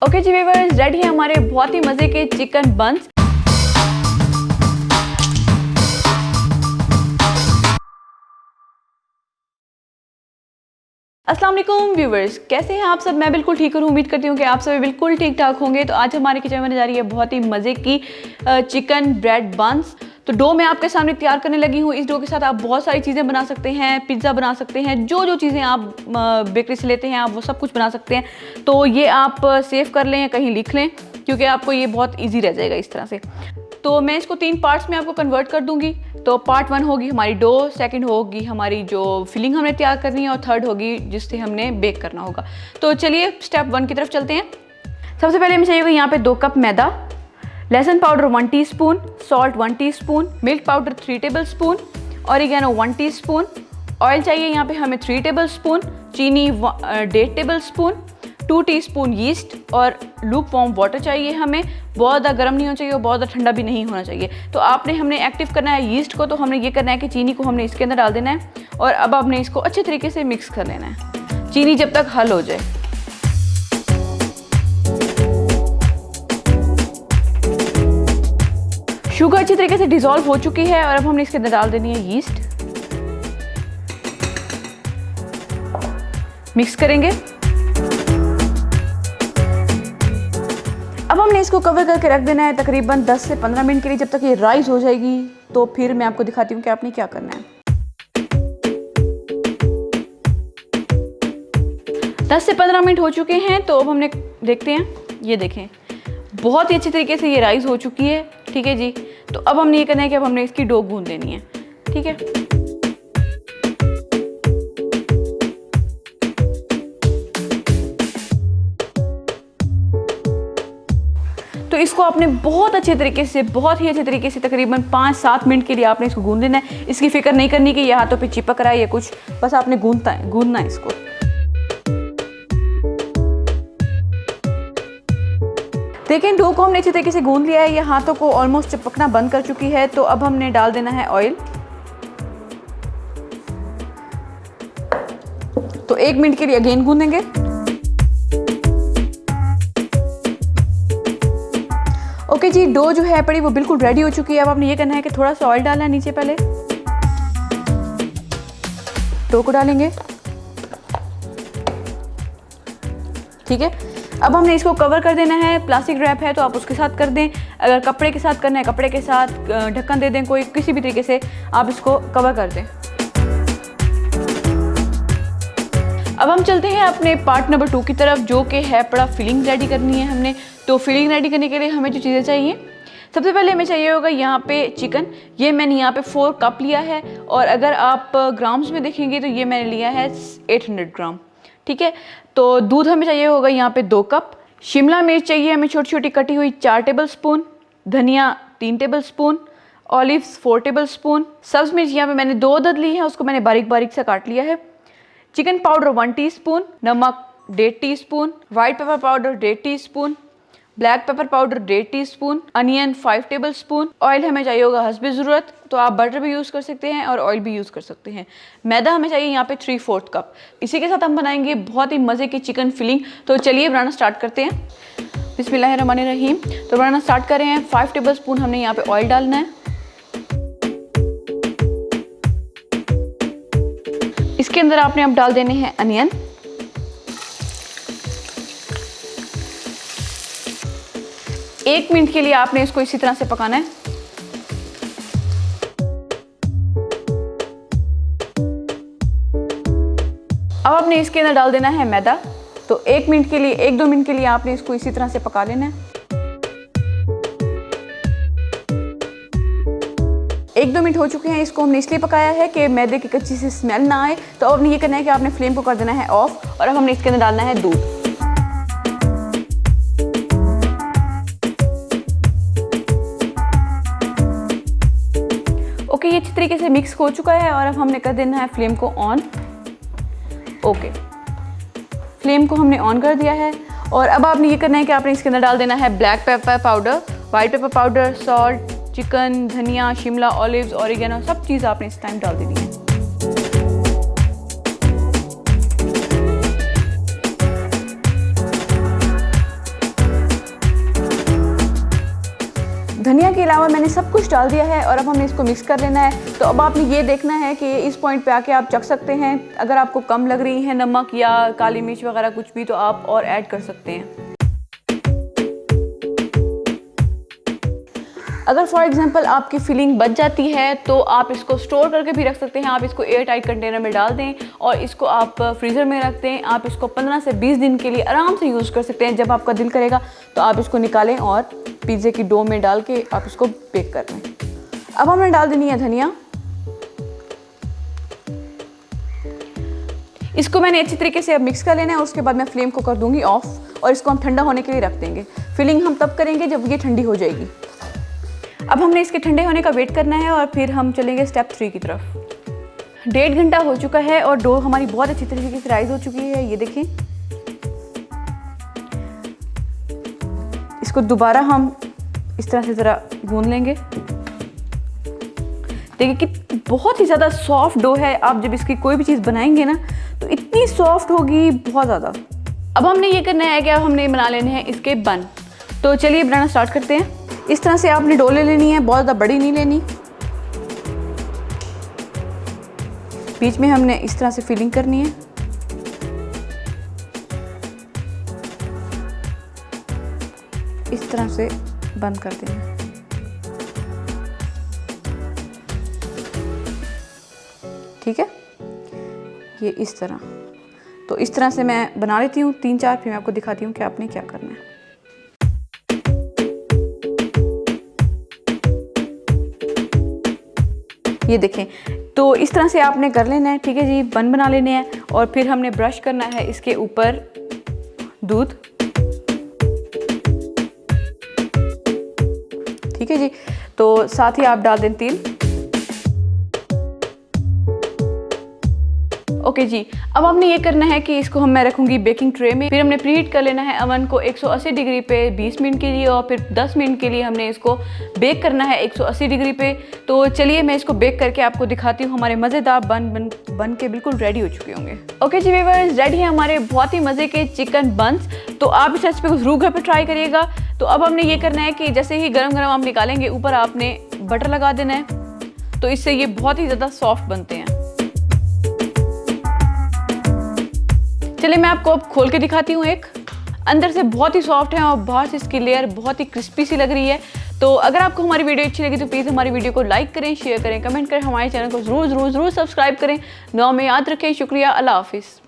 Okay जी viewers, ready है हमारे बहुत ही मज़े के चिकन बंस। अस्सलाम वालेकुम व्यूअर्स, कैसे हैं आप सब? मैं बिल्कुल ठीक हूँ। उम्मीद करती हूँ कि आप सभी बिल्कुल ठीक ठाक होंगे। तो आज हमारे किचन में बनने जा रही है बहुत ही मज़े की चिकन ब्रेड बंस। तो डो मैं आपके सामने तैयार करने लगी हूँ। इस डो के साथ आप बहुत सारी चीज़ें बना सकते हैं, पिज़्ज़ा बना सकते हैं, जो चीज़ें आप बेकरी से लेते हैं आप वो सब कुछ बना सकते हैं। तो ये आप सेव कर लें या कहीं लिख लें, क्योंकि आपको ये बहुत ईजी रह जाएगा इस तरह से। तो मैं इसको 3 पार्ट्स में आपको कन्वर्ट कर दूंगी। तो पार्ट 1 होगी हमारी डो, सेकंड होगी हमारी जो फिलिंग हमने तैयार करनी है, और थर्ड होगी जिससे हमने बेक करना होगा। तो चलिए स्टेप 1 की तरफ चलते हैं। सबसे पहले हमें चाहिए यहाँ पे 2 कप मैदा, लहसुन powder 1 teaspoon, salt 1 teaspoon, milk powder 3 tablespoon, oregano 1 teaspoon, oil चाहिए यहाँ पे हमें 3 टेबलस्पून, चीनी 1.5 टेबलस्पून, 2 टीस्पून यीस्ट और लूक वार्म वाटर चाहिए हमें। बहुत ज़्यादा गर्म नहीं होना चाहिए और बहुत ज़्यादा ठंडा भी नहीं होना चाहिए। तो हमने एक्टिव करना है यीस्ट को। तो हमने ये करना है कि चीनी को हमने इसके अंदर डाल देना है और अब आपने इसको अच्छे तरीके से मिक्स कर लेना है, चीनी जब तक हल हो जाए। शुगर अच्छी तरीके से डिसॉल्व हो चुकी है और अब हमने इसके अंदर डाल देनी है यीस्ट। मिक्स करेंगे। अब हमने इसको कवर करके रख देना है तकरीबन 10 से 15 मिनट के लिए, जब तक ये राइज हो जाएगी। तो फिर मैं आपको दिखाती हूँ कि आपने क्या करना है। 10 से 15 मिनट हो चुके हैं। तो अब हमने देखते हैं, ये देखें बहुत ही अच्छी तरीके से ये राइज हो चुकी है। ठीक है जी। तो अब हमने ये करना है कि अब हमने इसकी डो गूंद लेनी है। ठीक है। तो इसको आपने बहुत ही अच्छे तरीके से तकरीबन 5-7 मिनट के लिए आपने इसको गूंद लेना है। इसकी फिक्र नहीं करनी कि ये हाथों पे चिपक रहा है या कुछ, बस आपने गूंदना है इसको। देखें डो को हमने अच्छे तरीके से गूंद लिया है, ये हाथों को ऑलमोस्ट चिपकना बंद कर चुकी है। तो अब हमने डाल देना है ऑयल। तो 1 मिनट के लिए अगेन गूंदेंगे। ओके जी, डो जो है पड़ी वो बिल्कुल रेडी हो चुकी है। अब आपने ये करना है कि थोड़ा सा ऑयल डालना है नीचे। पहले डो को डालेंगे। ठीक है। अब हमने इसको कवर कर देना है। प्लास्टिक रैप है तो आप उसके साथ कर दें, अगर कपड़े के साथ करना है कपड़े के साथ ढक्कन दे दें, कोई किसी भी तरीके से आप इसको कवर कर दें। अब हम चलते हैं अपने पार्ट नंबर 2 की तरफ, जो कि है पड़ा फिलिंग रेडी करनी है हमने। तो फिलिंग रेडी करने के लिए हमें जो चीज़ें चाहिए, सबसे पहले हमें चाहिए होगा यहाँ पे चिकन। ये मैंने यहाँ पे 4 कप लिया है, और अगर आप ग्राम्स में देखेंगे तो ये मैंने लिया है 800 ग्राम। ठीक है। तो दूध हमें चाहिए होगा यहाँ पे 2 कप। शिमला मिर्च चाहिए हमें छोटी छोटी कटी हुई 4 टेबलस्पून, धनिया 3 टेबलस्पून, ऑलिव्स 4 टेबलस्पून, सब्ज़ मिर्च यहाँ पे मैंने 2 अदद ली है, उसको मैंने बारीक बारीक सा काट लिया है। चिकन पाउडर 1 टीस्पून, नमक 1.5 teaspoon, white pepper powder 1.5 teaspoon, black pepper powder 1.5 teaspoon, onion 5 tablespoon. Oil हमें चाहिए होगा हस्बे ज़रूरत, तो आप बटर भी यूज़ कर सकते हैं और ऑयल भी यूज़ कर सकते हैं। मैदा हमें चाहिए यहाँ पे 3/4 कप। इसी के साथ हम बनाएंगे बहुत ही मज़े की चिकन फिलिंग। तो चलिए बनाना स्टार्ट करते हैं। बिस्मिल्लाहिर्रहमानिर्रहीम। तो बनाना स्टार्ट कर रहे हैं। 5 टेबलस्पून हमने यहाँ पे ऑयल डालना है। इसके अंदर आपने अब डाल देने हैं अनियन। एक मिनट के लिए आपने इसको इसी तरह से पकाना है। अब आपने इसके अंदर डाल देना है मैदा। तो 1-2 मिनट के लिए आपने इसको इसी तरह से पका लेना है। 1-2 मिनट हो चुके हैं। इसको हमने इसलिए पकाया है कि मैदे की कच्ची सी स्मेल ना आए। तो अब हमने ये करना है कि आपने फ्लेम को कर देना है ऑफ, और अब हमने इसके अंदर डालना है दूध। ओके, ये अच्छी तरीके से मिक्स हो चुका है और अब हमने कर देना है फ्लेम को ऑन। ओके, फ्लेम को हमने ऑन कर दिया है। और अब आपने ये करना है कि आपने इसके अंदर डाल देना है black pepper powder, white pepper powder, salt, chicken, धनिया, शिमला, ऑलिव्स, ऑरिगेनो, सब चीज़ आपने इस टाइम डाल देनी है। धनिया के अलावा मैंने सब कुछ डाल दिया है और अब हमें इसको मिक्स कर लेना है। तो अब आपने ये देखना है कि इस पॉइंट पे आके आप चख सकते हैं। अगर आपको कम लग रही है नमक या काली मिर्च वगैरह कुछ भी, तो आप और ऐड कर सकते हैं। अगर फॉर एग्जांपल आपकी फिलिंग बच जाती है तो आप इसको स्टोर करके भी रख सकते हैं। आप इसको एयर टाइट कंटेनर में डाल दें और इसको आप फ्रीज़र में रख दें। आप इसको 15 से 20 दिन के लिए आराम से यूज़ कर सकते हैं। जब आपका दिल करेगा तो आप इसको निकालें और पिज़्ज़े की डो में डाल के आप इसको बेक कर लें। अब हमने डाल देनी है धनिया। इसको मैंने अच्छी तरीके से अब मिक्स कर लेना है। उसके बाद मैं फ्लेम को कर दूंगी ऑफ और इसको हम ठंडा होने के लिए रख देंगे। फिलिंग हम तब करेंगे जब ये ठंडी हो जाएगी। अब हमने इसके ठंडे होने का वेट करना है और फिर हम चलेंगे स्टेप 3 की तरफ। 1.5 घंटा हो चुका है और डो हमारी बहुत अच्छी तरीके से राइज हो चुकी है। ये देखें, इसको दोबारा हम इस तरह से ज़रा गूंद लेंगे। देखिए कि बहुत ही ज़्यादा सॉफ्ट डो है। आप जब इसकी कोई भी चीज़ बनाएंगे ना तो इतनी सॉफ्ट होगी, बहुत ज़्यादा। अब हमने ये करना है कि अब हमने बना लेने हैं इसके बन। तो चलिए बनाना स्टार्ट करते हैं। इस तरह से आपने डो ले लेनी है, बहुत ज़्यादा बड़ी नहीं लेनी। बीच में हमने इस तरह से फिलिंग करनी है। इस तरह से बंद कर देना है। ठीक है, ये इस तरह। तो इस तरह से मैं बना लेती हूँ 3-4, फिर मैं आपको दिखाती हूँ कि आपने क्या करना है। ये देखें, तो इस तरह से आपने कर लेना है। ठीक है जी, बन बना लेने हैं और फिर हमने ब्रश करना है इसके ऊपर दूध। ठीक है जी, तो साथ ही आप डाल दें तेल। ओके जी, अब हमने ये करना है कि इसको मैं रखूंगी बेकिंग ट्रे में। फिर हमने प्रीहीट कर लेना है अवन को 180 डिग्री पे 20 मिनट के लिए और फिर 10 मिनट के लिए हमने इसको बेक करना है 180 डिग्री पे। तो चलिए मैं इसको बेक करके आपको दिखाती हूँ। हमारे मज़ेदार बन के बिल्कुल रेडी हो चुके होंगे। ओके जी व्यूअर्स, रेडी है हमारे बहुत ही मज़े के चिकन बंस। तो आप इस रेसिपी को ज़रूर घर पर ट्राई करिएगा। तो अब हमने ये करना है कि जैसे ही गरम गरम आप निकालेंगे, ऊपर आपने बटर लगा देना है। तो इससे ये बहुत ही ज़्यादा सॉफ्ट बनते हैं। चलिए मैं आपको अब खोल के दिखाती हूँ। एक अंदर से बहुत ही सॉफ्ट है और बाहर से इसकी लेयर बहुत ही क्रिस्पी सी लग रही है। तो अगर आपको हमारी वीडियो अच्छी लगी तो प्लीज़ हमारी वीडियो को लाइक करें, शेयर करें, कमेंट करें। हमारे चैनल को ज़रूर सब्सक्राइब करें। दुआ में याद रखें। शुक्रिया। अल्लाह हाफिज़।